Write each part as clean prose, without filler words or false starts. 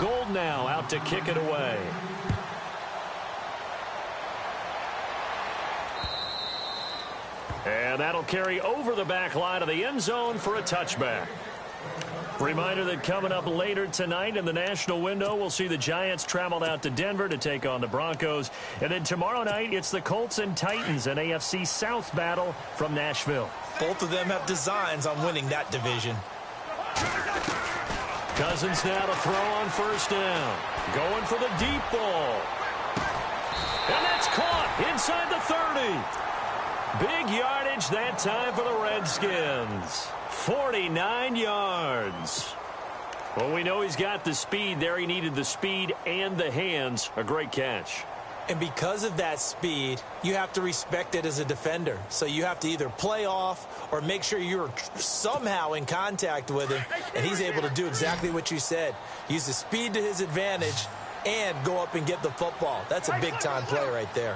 Gold now out to kick it away. And that'll carry over the back line of the end zone for a touchback. Reminder that coming up later tonight in the national window, we'll see the Giants travel out to Denver to take on the Broncos. And then tomorrow night, it's the Colts and Titans, an AFC South battle from Nashville. Both of them have designs on winning that division. Cousins now to throw on first down. Going for the deep ball. And that's caught inside the 30. Big yardage that time for the Redskins. 49 yards. Well, we know he's got the speed there. He needed the speed and the hands. A great catch. And because of that speed, you have to respect it as a defender. So you have to either play off or make sure you're somehow in contact with him. And he's able to do exactly what you said. Use the speed to his advantage and go up and get the football. That's a big-time play right there.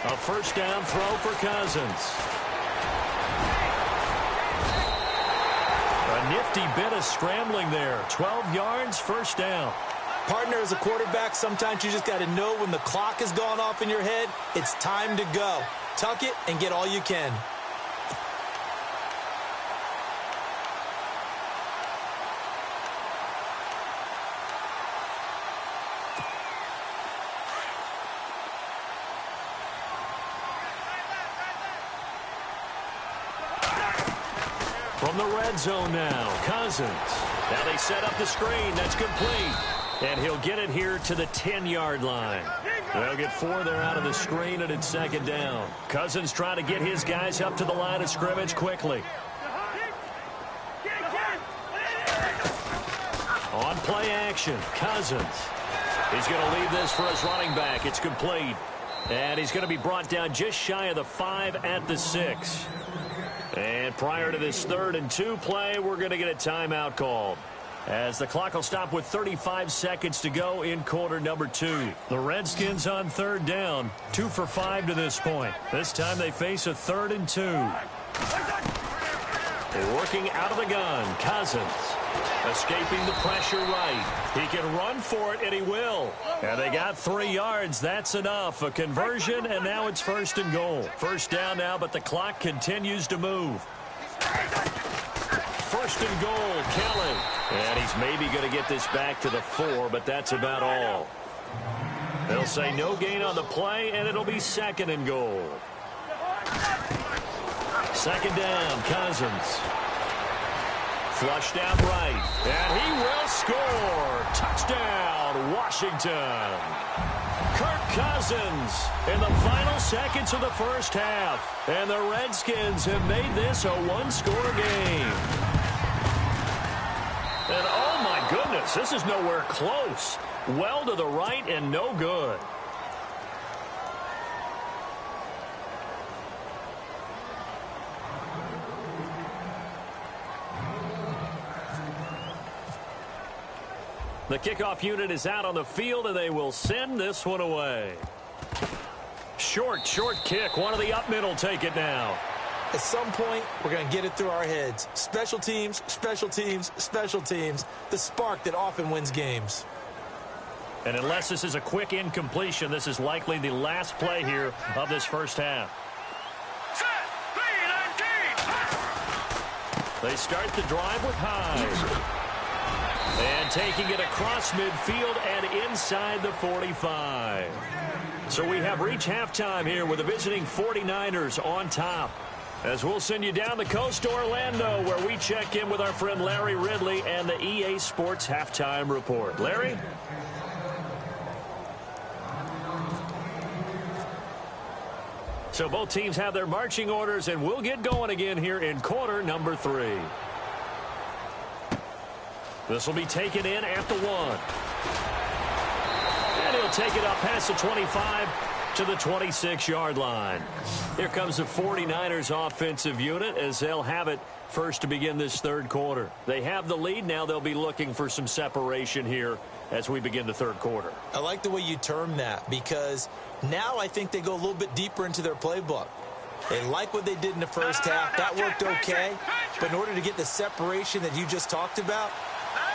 A first down throw for Cousins. A nifty bit of scrambling there. 12 yards, first down. Partner, as a quarterback, sometimes you just got to know when the clock has gone off in your head, it's time to go. Tuck it and get all you can. From the red zone now, Cousins. Now they set up the screen. That's complete. And he'll get it here to the 10-yard line. They'll get 4 there out of the screen, and it's second down. Cousins trying to get his guys up to the line of scrimmage quickly. On play action, Cousins. He's going to leave this for his running back. It's complete. And he's going to be brought down just shy of the 5 at the 6. And prior to this 3rd and 2 play, we're going to get a timeout called, as the clock will stop with 35 seconds to go in quarter number 2. The Redskins on 3rd down, 2 for 5 to this point. This time they face a 3rd and 2. Working out of the gun, Cousins. Escaping the pressure right. He can run for it, and he will. And they got 3 yards. That's enough. A conversion, and now it's 1st and goal. First down now, but the clock continues to move. 1st and goal, Kelly. And he's maybe going to get this back to the 4, but that's about all. They'll say no gain on the play, and it'll be 2nd and goal. 2nd down, Cousins. Flushed out right, and he will score. Touchdown, Washington. Kirk Cousins in the final seconds of the first half. And the Redskins have made this a one-score game. And oh my goodness, this is nowhere close. Well to the right and no good. The kickoff unit is out on the field, and they will send this one away. Short kick. One of the up middle take it now. At some point, we're going to get it through our heads. Special teams, special teams, special teams. The spark that often wins games. And unless this is a quick incompletion, this is likely the last play here of this first half. They start the drive with Hyde. And taking it across midfield and inside the 45. So we have reached halftime here with the visiting 49ers on top. As we'll send you down the coast to Orlando, where we check in with our friend Larry Ridley and the EA Sports Halftime Report. Larry? So both teams have their marching orders, and we'll get going again here in quarter number 3. This will be taken in at the 1. And he'll take it up past the 25 to the 26-yard line. Here comes the 49ers offensive unit as they'll have it first to begin this 3rd quarter. They have the lead. Now they'll be looking for some separation here as we begin the 3rd quarter. I like the way you term that, because now I think they go a little bit deeper into their playbook. They like what they did in the first half. That worked okay. But in order to get the separation that you just talked about,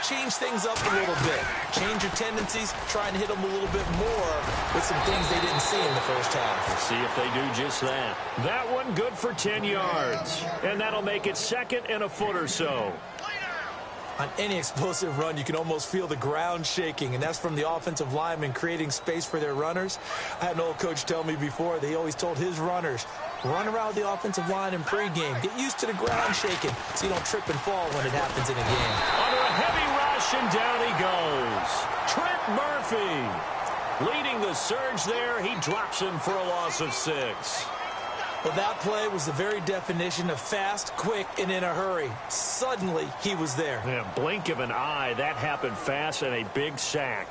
change things up a little bit. Change your tendencies. Try and hit them a little bit more with some things they didn't see in the first half. Let's see if they do just that. That one good for 10 yards. And that'll make it 2nd and a foot or so. On any explosive run, you can almost feel the ground shaking, and that's from the offensive linemen creating space for their runners. I had an old coach tell me before, he always told his runners, run around the offensive line in pregame. Get used to the ground shaking so you don't trip and fall when it happens in a game. Under a heavy rush, and down he goes. Trent Murphy leading the surge there. He drops him for a loss of 6. Well, that play was the very definition of fast, quick, and in a hurry. Suddenly, he was there. Yeah, blink of an eye. That happened fast, and a big sack.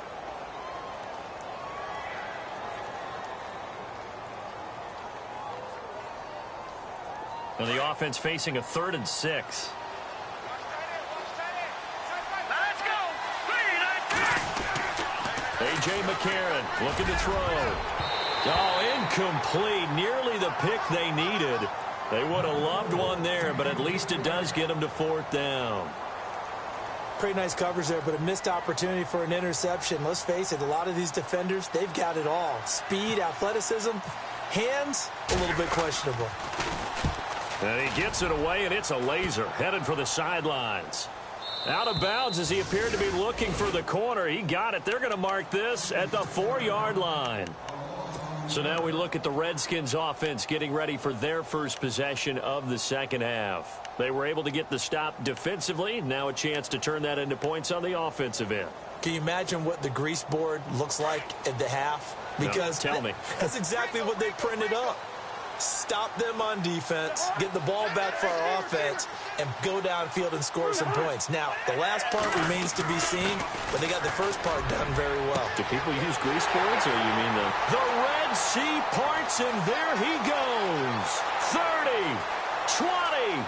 And the offense facing a 3rd and 6. A.J. McCarron looking to throw. Oh, incomplete. Nearly the pick they needed. They would have loved one there, but at least it does get them to 4th down. Pretty nice coverage there, but a missed opportunity for an interception. Let's face it, a lot of these defenders, they've got it all. Speed, athleticism, hands, a little bit questionable. And he gets it away, and it's a laser headed for the sidelines. Out of bounds as he appeared to be looking for the corner. He got it. They're going to mark this at the 4-yard line. So now we look at the Redskins offense getting ready for their first possession of the second half. They were able to get the stop defensively. Now a chance to turn that into points on the offensive end. Can you imagine what the grease board looks like at the half? Because no, tell me. That's exactly what they printed up. Stop them on defense, get the ball back for our offense, and go downfield and score some points. Now, the last part remains to be seen, but they got the first part done very well. Do people use grease boards, or you mean the Red Sea parts, and there he goes. 30, 20,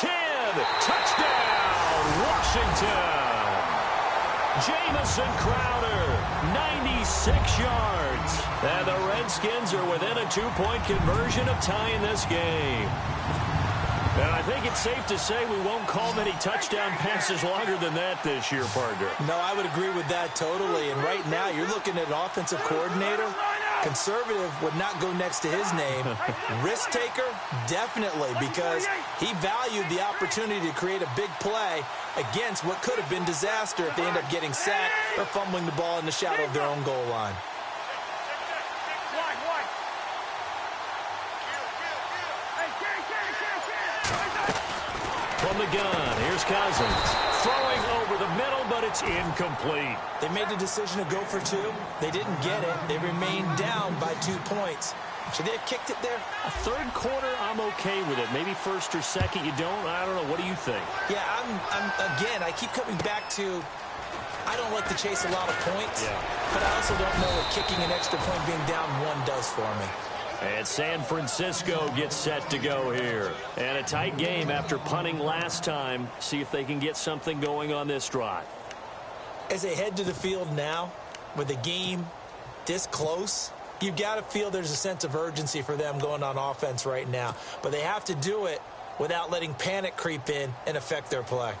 10, touchdown, Washington. Jamison Crowder, 96 yards. And the Redskins are within a 2-point conversion of tying this game. And I think it's safe to say we won't call many touchdown passes longer than that this year, partner. No, I would agree with that totally. And right now, you're looking at an offensive coordinator. Conservative would not go next to his name. Risk taker, definitely, because he valued the opportunity to create a big play against what could have been disaster if they end up getting sacked or fumbling the ball in the shadow of their own goal line. From the gun, here's Cousins. Throwing over the middle, but it's incomplete. They made the decision to go for 2. They didn't get it. They remained down by 2 points. Should they have kicked it there? A third quarter, I'm okay with it. Maybe first or second, you don't. I don't know. What do you think? Yeah, again, I keep coming back to I don't like to chase a lot of points, but I also don't know what kicking an extra point being down 1 does for me. And San Francisco gets set to go here. And a tight game after punting last time. See if they can get something going on this drive. As they head to the field now, with the game this close, you've got to feel there's a sense of urgency for them going on offense right now. But they have to do it without letting panic creep in and affect their play.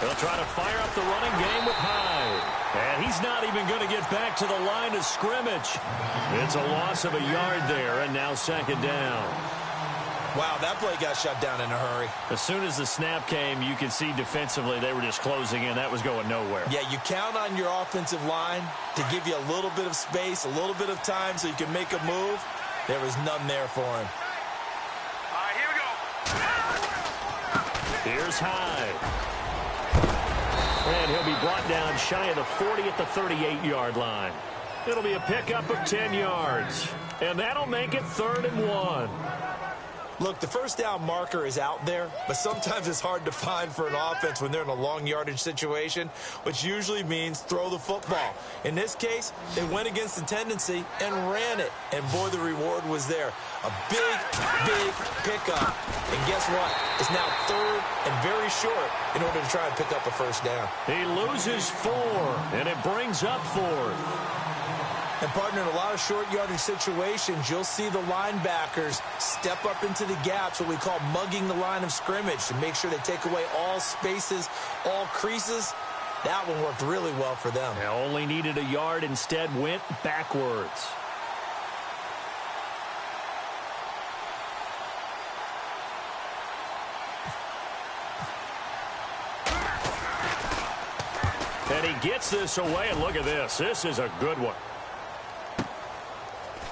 They'll try to fire up the running game with Hyde. And he's not even going to get back to the line of scrimmage. It's a loss of a yard there, and now 2nd down. Wow, that play got shut down in a hurry. As soon as the snap came, you could see defensively they were just closing in. That was going nowhere. Yeah, you count on your offensive line to give you a little bit of space, a little bit of time so you can make a move. There was none there for him. All right, here we go. Here's Hyde. And he'll be brought down shy of the 40 at the 38-yard line. It'll be a pickup of 10 yards. And that'll make it 3rd and 1. Look, the first down marker is out there, but sometimes it's hard to find for an offense when they're in a long yardage situation, which usually means throw the football. In this case, they went against the tendency and ran it, and boy, the reward was there. A big, big pickup. And guess what? It's now third and very short in order to try and pick up a first down. He loses 4, and it brings up 4th. And, partner, in a lot of short yardage situations, you'll see the linebackers step up into the gaps, what we call mugging the line of scrimmage, to make sure they take away all spaces, all creases. That one worked really well for them. They only needed a yard, instead went backwards. And he gets this away, and look at this. This is a good one.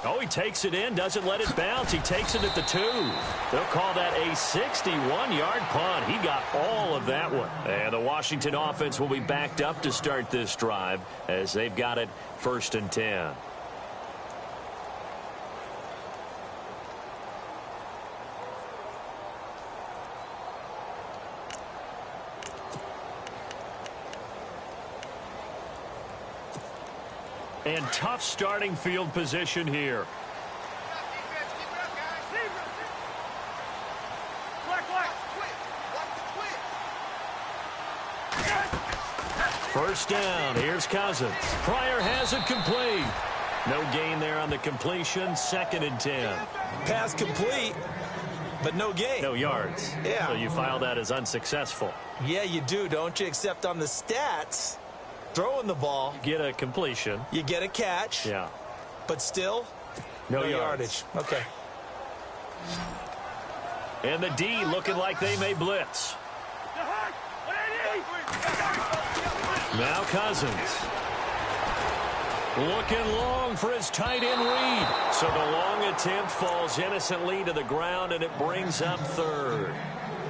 Oh, he takes it in, doesn't let it bounce. He takes it at the 2. They'll call that a 61-yard punt. He got all of that one. And the Washington offense will be backed up to start this drive as they've got it 1st and 10. And tough starting field position here. First down. Here's Cousins. Pryor has it complete. No gain there on the completion. 2nd and 10. Pass complete, but no gain. No yards. Yeah. So you file that as unsuccessful. Yeah, you do, don't you? Except on the stats, throwing the ball, Get a completion. you get a catch. Yeah. But still, No yardage. Okay. And the D looking like they may blitz. Now Cousins. Looking long for his tight end read. So the long attempt falls innocently to the ground, and it brings up 3rd.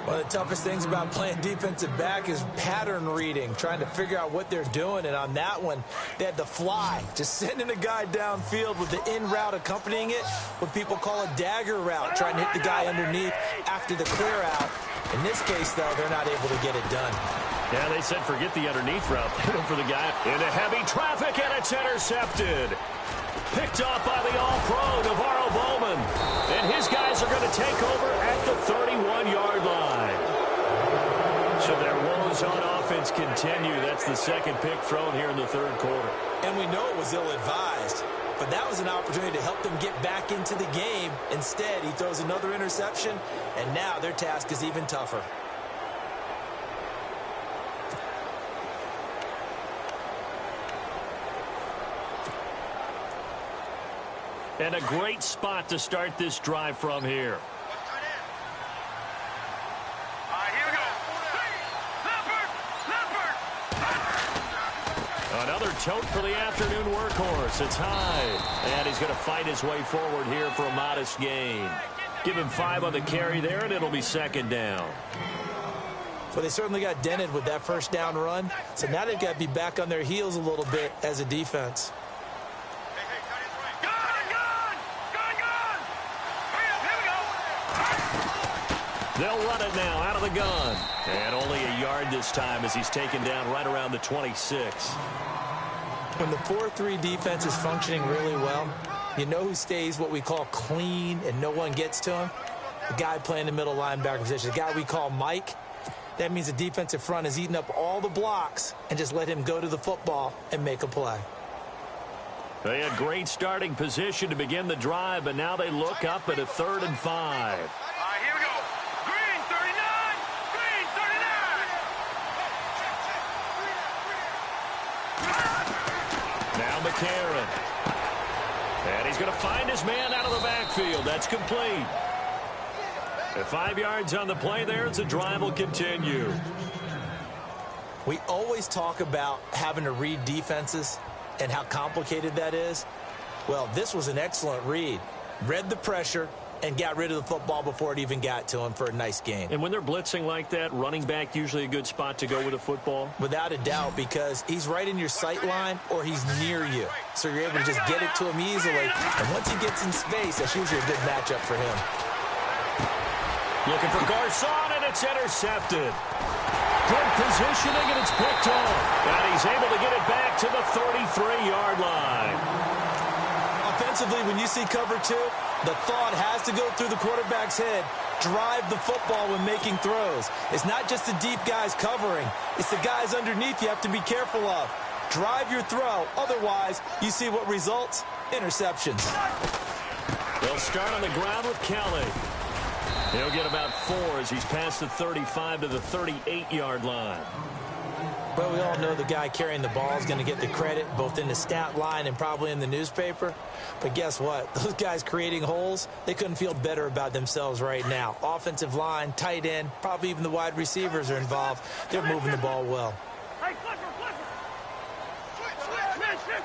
One of the toughest things about playing defensive back is pattern reading, trying to figure out what they're doing. And on that one, they had the fly, just sending a guy downfield with the in route accompanying it, what people call a dagger route, trying to hit the guy underneath after the clear out. In this case, though, they're not able to get it done. Yeah, they said forget the underneath route. They went for the guy into heavy traffic, and it's intercepted. Picked off by the All-Pro, Navarro Bowman. And his guys are going to take over at the 31-yard line. So their woes on offense continue. That's the 2nd pick thrown here in the 3rd quarter. And we know it was ill-advised, but that was an opportunity to help them get back into the game. Instead, he throws another interception, and now their task is even tougher. And a great spot to start this drive from here. Here we go. Another tote for the afternoon workhorse. It's high. And he's going to fight his way forward here for a modest gain. Give him 5 on the carry there, and it'll be 2nd down. Well, they certainly got dented with that first down run. So now they've got to be back on their heels a little bit as a defense. They'll run it now out of the gun. And only a yard this time as he's taken down right around the 26. When the 4-3 defense is functioning really well, you know who stays what we call clean and no one gets to him? The guy playing the middle linebacker position, the guy we call Mike. That means the defensive front has eaten up all the blocks and just let him go to the football and make a play. They had great starting position to begin the drive, but now they look up at a 3rd and 5. Here we go. Green 39. Green 39. Now McCarron. And he's going to find his man out of the backfield. That's complete. And 5 yards on the play there as the drive will continue. We always talk about having to read defenses and how complicated that is. Well, this was an excellent read. Read the pressure and got rid of the football before it even got to him for a nice gain. And when they're blitzing like that, running back usually a good spot to go with a football? Without a doubt, because he's right in your sight line or he's near you. So you're able to just get it to him easily. And once he gets in space, that's usually a good matchup for him. Looking for Garcon, and it's intercepted. Good positioning, and it's picked off. And he's able to get it back to the 33-yard line. Offensively, when you see cover two, the thought has to go through the quarterback's head. Drive the football when making throws. It's not just the deep guys covering. It's the guys underneath you have to be careful of. Drive your throw. Otherwise, you see what results? Interceptions. They'll start on the ground with Kelly. He'll get about 4 as he's past the 35 to the 38-yard line. Well, we all know the guy carrying the ball is going to get the credit both in the stat line and probably in the newspaper. But guess what? Those guys creating holes, they couldn't feel better about themselves right now. Offensive line, tight end, probably even the wide receivers are involved. They're moving the ball well. Hey, flipper, flipper. Switch,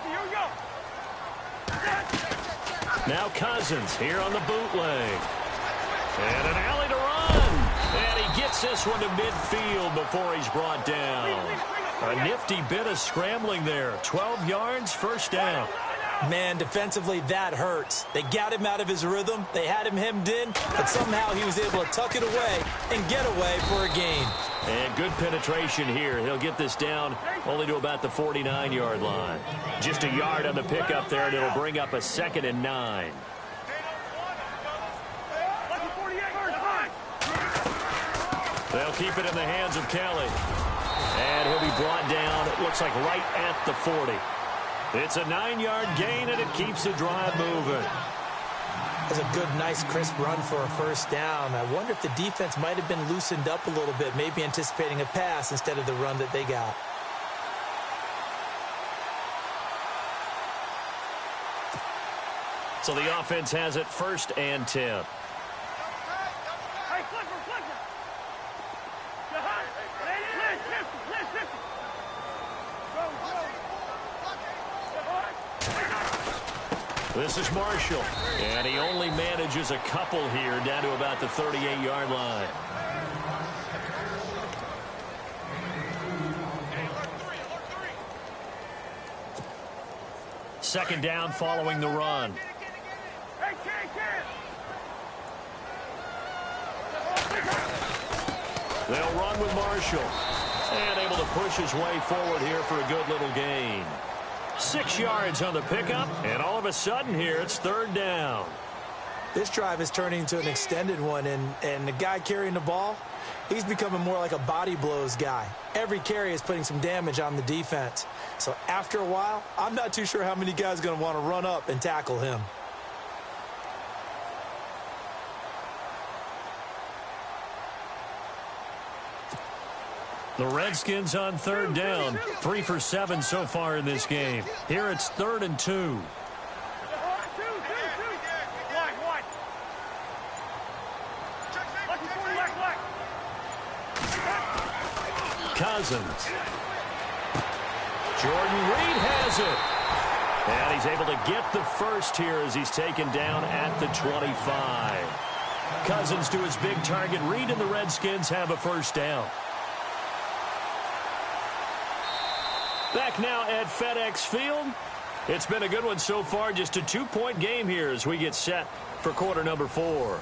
here we go. Now Cousins here on the bootleg. And an alley to run. And he gets this one to midfield before he's brought down. A nifty bit of scrambling there. 12 yards, first down. Man, defensively, that hurts. They got him out of his rhythm. They had him hemmed in, but somehow he was able to tuck it away and get away for a gain. And good penetration here. He'll get this down only to about the 49-yard line. Just a yard on the pickup there, and it'll bring up a 2nd and 9. They'll keep it in the hands of Kelly. And he'll be brought down, it looks like right at the 40. It's a 9-yard gain, and it keeps the drive moving. That's a good, nice, crisp run for a first down. I wonder if the defense might have been loosened up a little bit, maybe anticipating a pass instead of the run that they got. So the offense has it 1st and 10. This is Marshall, and he only manages a couple here down to about the 38-yard line. Second down following the run. They'll run with Marshall, and able to push his way forward here for a good little gain. 6 yards on the pickup, and all of a sudden here, it's 3rd down. This drive is turning into an extended one, and the guy carrying the ball, he's becoming more like a body blows guy. Every carry is putting some damage on the defense. So after a while, I'm not too sure how many guys are going to want to run up and tackle him. The Redskins on 3rd down. 3 for 7 so far in this game. Here it's 3rd and 2. Cousins. Jordan Reed has it. And he's able to get the first here as he's taken down at the 25. Cousins to his big target. Reed and the Redskins have a first down. Back now at FedEx Field. It's been a good one so far. Just a 2-point game here as we get set for quarter number 4.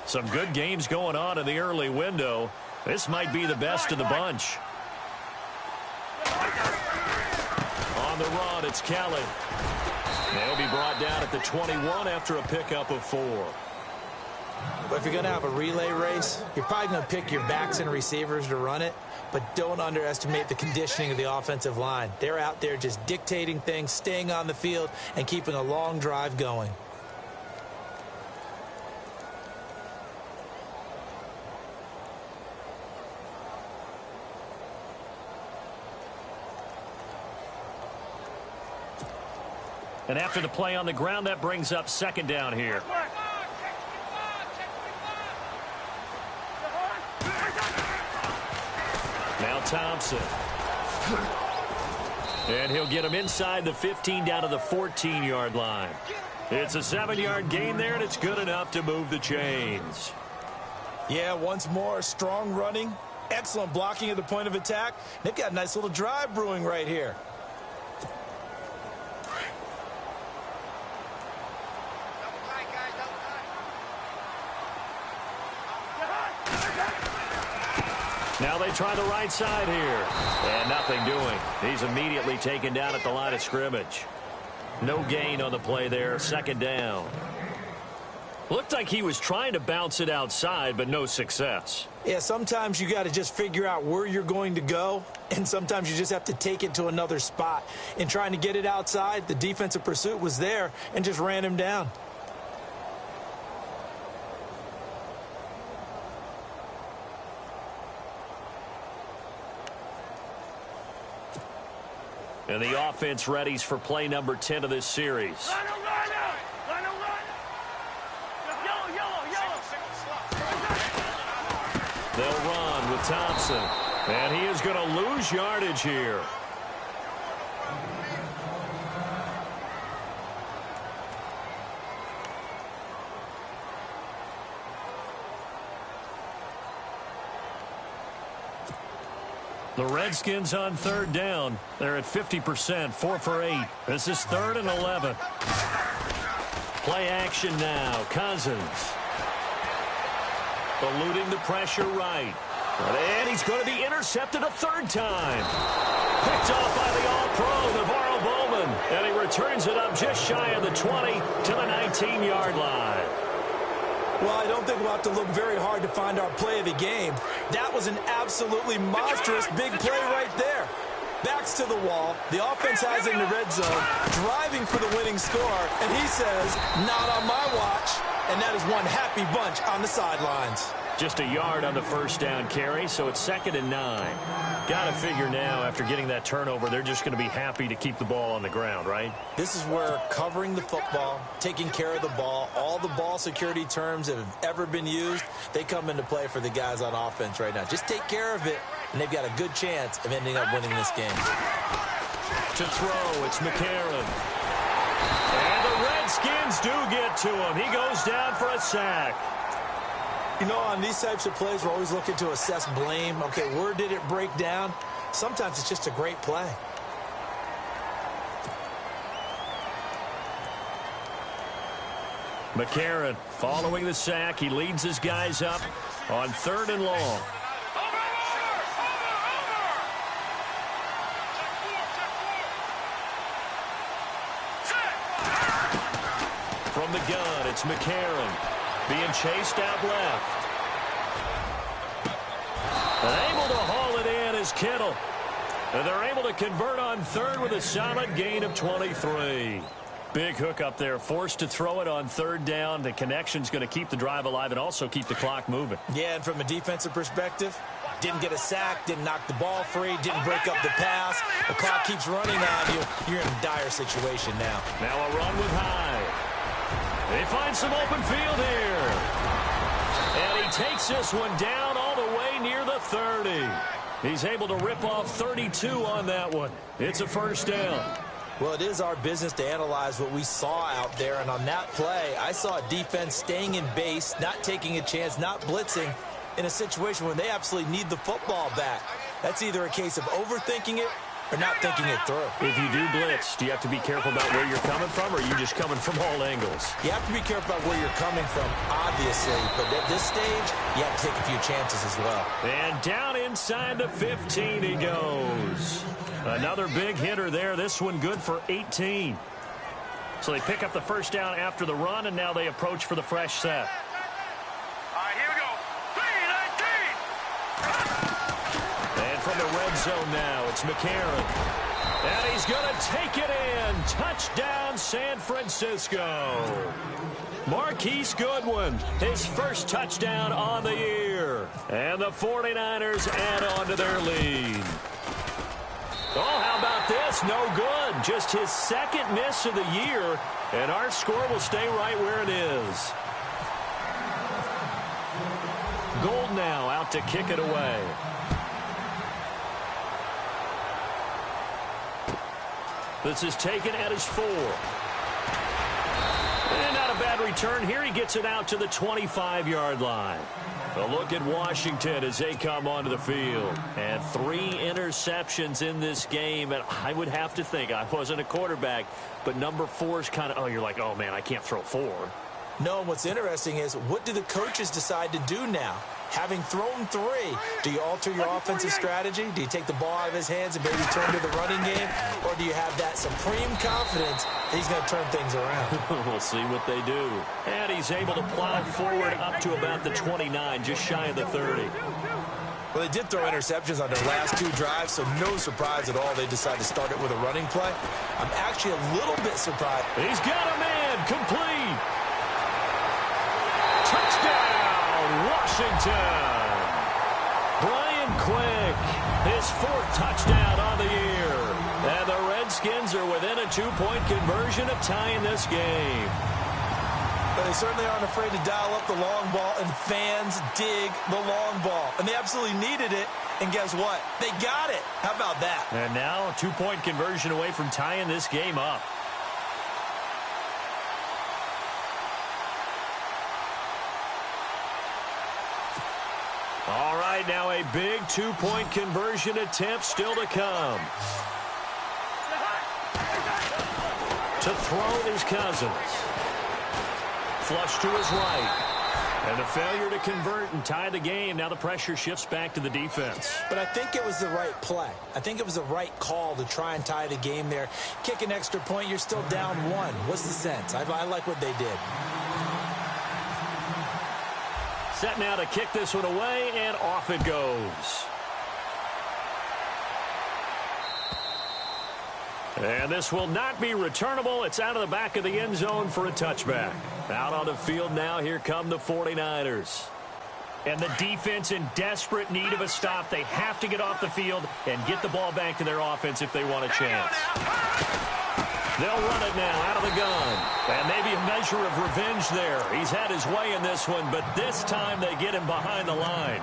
Some good games going on in the early window. This might be the best of the bunch. On the run, it's Kelly. They'll be brought down at the 21 after a pickup of 4. But if you're going to have a relay race, you're probably going to pick your backs and receivers to run it, but don't underestimate the conditioning of the offensive line. They're out there just dictating things, staying on the field, and keeping a long drive going. And after the play on the ground, that brings up 2nd down here. Now Thompson. And he'll get him inside the 15 down to the 14-yard line. It's a 7-yard gain there, and it's good enough to move the chains. Yeah, once more, strong running Excellent blocking at the point of attack. They've got a nice little drive brewing right here. Now they try the right side here. And nothing doing. He's immediately taken down at the line of scrimmage. No gain on the play there. Second down. Looked like he was trying to bounce it outside, but no success. Yeah, sometimes you got to just figure out where you're going to go, and sometimes you just have to take it to another spot. In trying to get it outside, the defensive pursuit was there and just ran him down. And the offense readies for play number 10 of this series. They'll run with Thompson. And he is going to lose yardage here. The Redskins on third down. They're at 50%, 4 for 8. This is 3rd and 11. Play action now. Cousins. Eluding the pressure right. And he's going to be intercepted a third time. Picked off by the All-Pro, Navarro Bowman. And he returns it up just shy of the 20 to the 19-yard line. Well, I don't think we'll have to look very hard to find our play of the game. That was an absolutely monstrous big play right there. Backs to the wall. The offense has it in the red zone, driving for the winning score. And he says, not on my watch. And that is one happy bunch on the sidelines. Just a yard on the first down carry, so it's 2nd and 9. Got to figure now, after getting that turnover, they're just going to be happy to keep the ball on the ground, right? This is where covering the football, taking care of the ball, all the ball security terms that have ever been used, they come into play for the guys on offense right now. Just take care of it, and they've got a good chance of ending up winning this game. To throw, it's McCarron. And the Redskins do get to him. He goes down for a sack. You know, on these types of plays, we're always looking to assess blame. Okay, where did it break down? Sometimes it's just a great play. McCarron following the sack. He leads his guys up on 3rd and long. From the gun, it's McCarron. Being chased out left. And able to haul it in is Kittle. And they're able to convert on 3rd with a solid gain of 23. Big hook up there. Forced to throw it on 3rd down. The connection's going to keep the drive alive and also keep the clock moving. Yeah, and from a defensive perspective, didn't get a sack, didn't knock the ball free, didn't break up the pass. The clock keeps running on you. You're in a dire situation now. Now a run with Hyde. They find some open field here. And he takes this one down all the way near the 30. He's able to rip off 32 on that one. It's a first down. Well, it is our business to analyze what we saw out there. And on that play, I saw a defense staying in base, not taking a chance, not blitzing in a situation when they absolutely need the football back. That's either a case of overthinking it or not thinking it through. If you do blitz, do you have to be careful about where you're coming from, or are you just coming from all angles? You have to be careful about where you're coming from, obviously. But at this stage, you have to take a few chances as well. And down inside the 15 he goes. Another big hitter there. This one good for 18. So they pick up the first down after the run, and now they approach for the fresh set. All right, here we go. 3-19. From the red zone now, it's McCarron. And he's going to take it in. Touchdown, San Francisco. Marquise Goodwin, his first touchdown on the year. And the 49ers add on to their lead. Oh, how about this? No good. Just his 2nd miss of the year. And our score will stay right where it is. Gold now out to kick it away. This is taken at his 4. And not a bad return here. He gets it out to the 25-yard line. A look at Washington as they come onto the field. And 3 interceptions in this game. And I would have to think, I wasn't a quarterback, but number 4 is kind of, oh, you're like, oh, man, I can't throw 4. No, and what's interesting is, what do the coaches decide to do now? Having thrown 3, do you alter your offensive strategy? Do you take the ball out of his hands and maybe turn to the running game? Or do you have that supreme confidence that he's going to turn things around? We'll see what they do. And he's able to plow forward up to about the 29, just shy of the 30. Well, they did throw interceptions on their last 2 drives, so no surprise at all they decided to start it with a running play. I'm actually a little bit surprised. He's got a man, complete. Touchdown, Washington. Brian Quick, his 4th touchdown on the year. And the Redskins are within a 2-point conversion of tying this game. But they certainly aren't afraid to dial up the long ball, and fans dig the long ball. And they absolutely needed it, and guess what? They got it. How about that? And now a 2-point conversion away from tying this game up. All right, now a big 2-point conversion attempt still to come. To throw is Cousins. Flush to his right. And a failure to convert and tie the game. Now the pressure shifts back to the defense. But I think it was the right play. I think it was the right call to try and tie the game there. Kick an extra point, you're still down 1. What's the sense? I like what they did. Set now to kick this one away, and off it goes. And this will not be returnable. It's out of the back of the end zone for a touchback. Out on the field now, here come the 49ers. And the defense in desperate need of a stop. They have to get off the field and get the ball back to their offense if they want a chance. They'll run it now out of the gun. And maybe a measure of revenge there. He's had his way in this one, but this time they get him behind the line.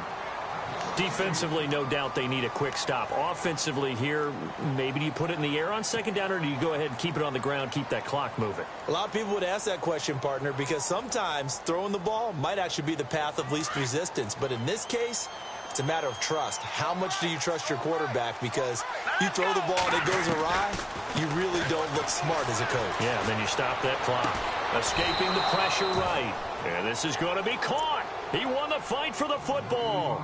Defensively, no doubt they need a quick stop. Offensively here, maybe do you put it in the air on 2nd down, or do you go ahead and keep it on the ground, keep that clock moving? A lot of people would ask that question, partner, because sometimes throwing the ball might actually be the path of least resistance. But in this case, it's a matter of trust. How much do you trust your quarterback? Because you throw the ball and it goes awry, you really don't look smart as a coach. Yeah, and then you stop that clock. Escaping the pressure right. And this is going to be caught. He won the fight for the football.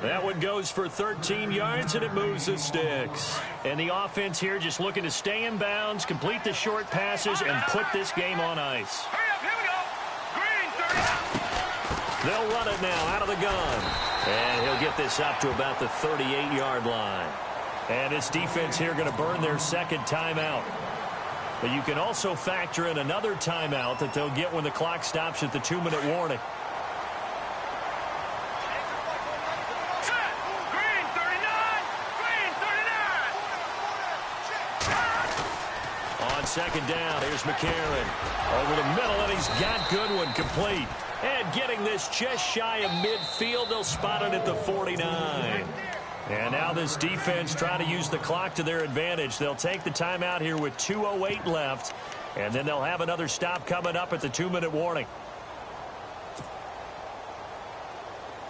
That one goes for 13 yards, and it moves the sticks. And the offense here just looking to stay in bounds, complete the short passes, and put this game on ice. Hurry up, here we go. Green, 30. They'll run it now out of the gun. And he'll get this up to about the 38-yard line. And his defense here going to burn their 2nd timeout. But you can also factor in another timeout that they'll get when the clock stops at the 2-minute warning. Green, 39. Green, 39. On 2nd down, here's McCarron. Over the middle, and he's got Goodwin complete. And getting this just shy of midfield, they'll spot it at the 49. And now this defense trying to use the clock to their advantage. They'll take the timeout here with 2:08 left, and then they'll have another stop coming up at the 2-minute warning.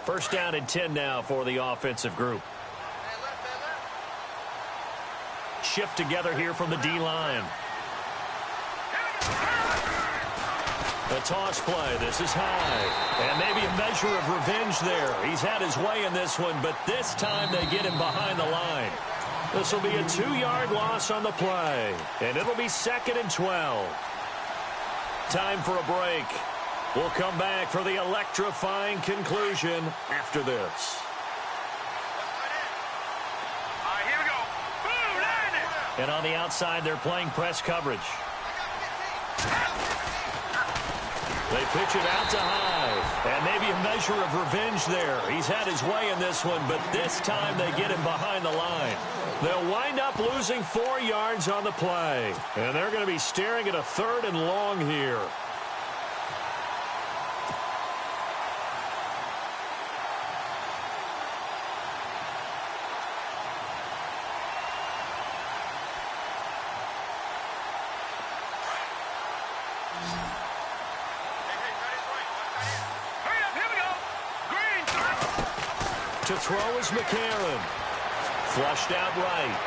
1st down and 10 now for the offensive group. Shift together here from the D-line. A toss play. This is high. And maybe a measure of revenge there. He's had his way in this one, but this time they get him behind the line. This will be a 2-yard loss on the play. And it'll be 2nd and 12. Time for a break. We'll come back for the electrifying conclusion after this. All right, here we go. Boom, landed. And on the outside, they're playing press coverage. They pitch it out to Hyde. And maybe a measure of revenge there. He's had his way in this one, but this time they get him behind the line. They'll wind up losing 4 yards on the play. And they're going to be staring at a 3rd and long here. To throw is McCarron. Flushed out right.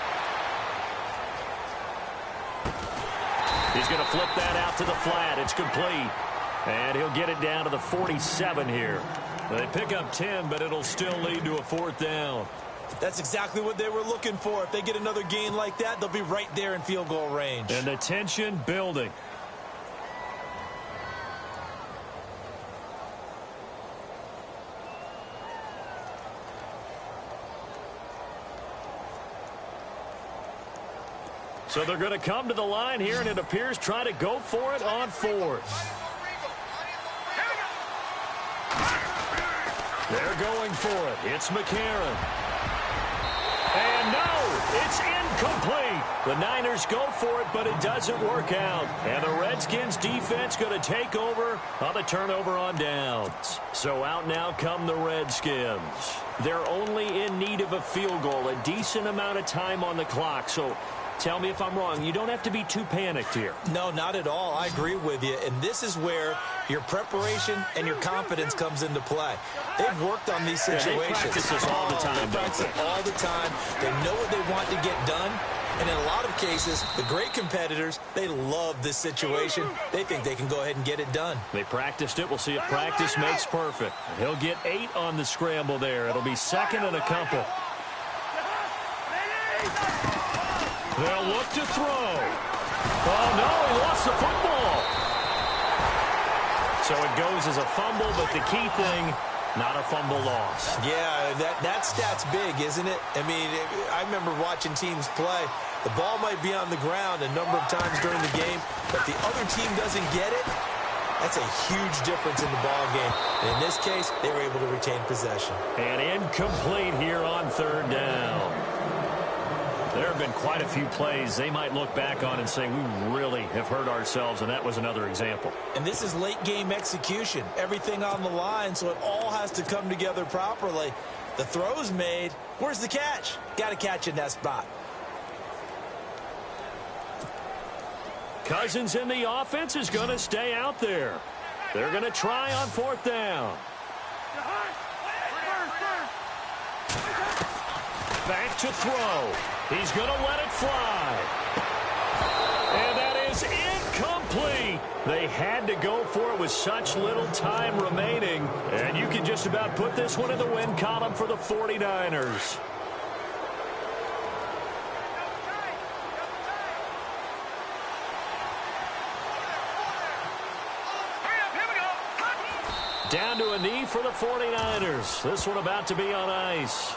He's going to flip that out to the flat. It's complete. And he'll get it down to the 47 here. They pick up 10, but it'll still lead to a 4th down. That's exactly what they were looking for. If they get another gain like that, they'll be right there in field goal range. And the tension building. So they're going to come to the line here, and it appears try to go for it on 4th. They're going for it. It's McCarron. And no, it's incomplete. The Niners go for it, but it doesn't work out. And the Redskins defense going to take over on the turnover on downs. So out now come the Redskins. They're only in need of a field goal, a decent amount of time on the clock. So tell me if I'm wrong. You don't have to be too panicked here. No, not at all. I agree with you. And this is where your preparation and your confidence comes into play. They've worked on these situations. Yeah, they practice this all the time. They practice it all the time. They know what they want to get done. And in a lot of cases, the great competitors, they love this situation. They think they can go ahead and get it done. They practiced it. We'll see if practice makes perfect. He'll get 8 on the scramble there. It'll be 2nd and a couple. They'll look to throw. Oh, no, he lost the football. So it goes as a fumble, but the key thing, not a fumble loss. Yeah, that stat's big, isn't it? I mean, I remember watching teams play. The ball might be on the ground a number of times during the game, but the other team doesn't get it. That's a huge difference in the ball game. And in this case, they were able to retain possession. And incomplete here on 3rd down. There have been quite a few plays they might look back on and say, we really have hurt ourselves, and that was another example. And this is late-game execution. Everything on the line, so it all has to come together properly. The throw's made. Where's the catch? Got to catch in that spot. Cousins in the offense is going to stay out there. They're going to try on 4th down. Back to throw. He's going to let it fly. And that is incomplete. They had to go for it with such little time remaining. And you can just about put this one in the win column for the 49ers. Down to a knee for the 49ers. This one about to be on ice.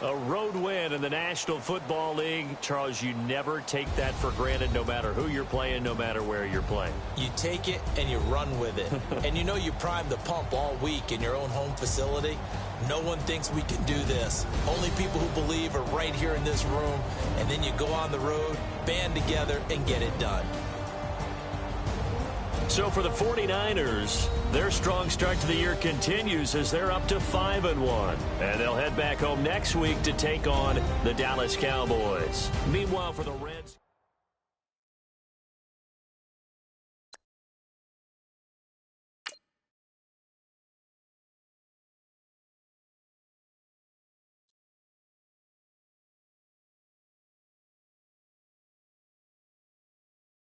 A road win in the National Football League. Charles, you never take that for granted no matter who you're playing, no matter where you're playing. You take it and you run with it. And you know you primed the pump all week in your own home facility. No one thinks we can do this. Only people who believe are right here in this room. And then you go on the road, band together, and get it done. So for the 49ers, their strong start to the year continues as they're up to 5-1. And they'll head back home next week to take on the Dallas Cowboys. Meanwhile, for the Reds...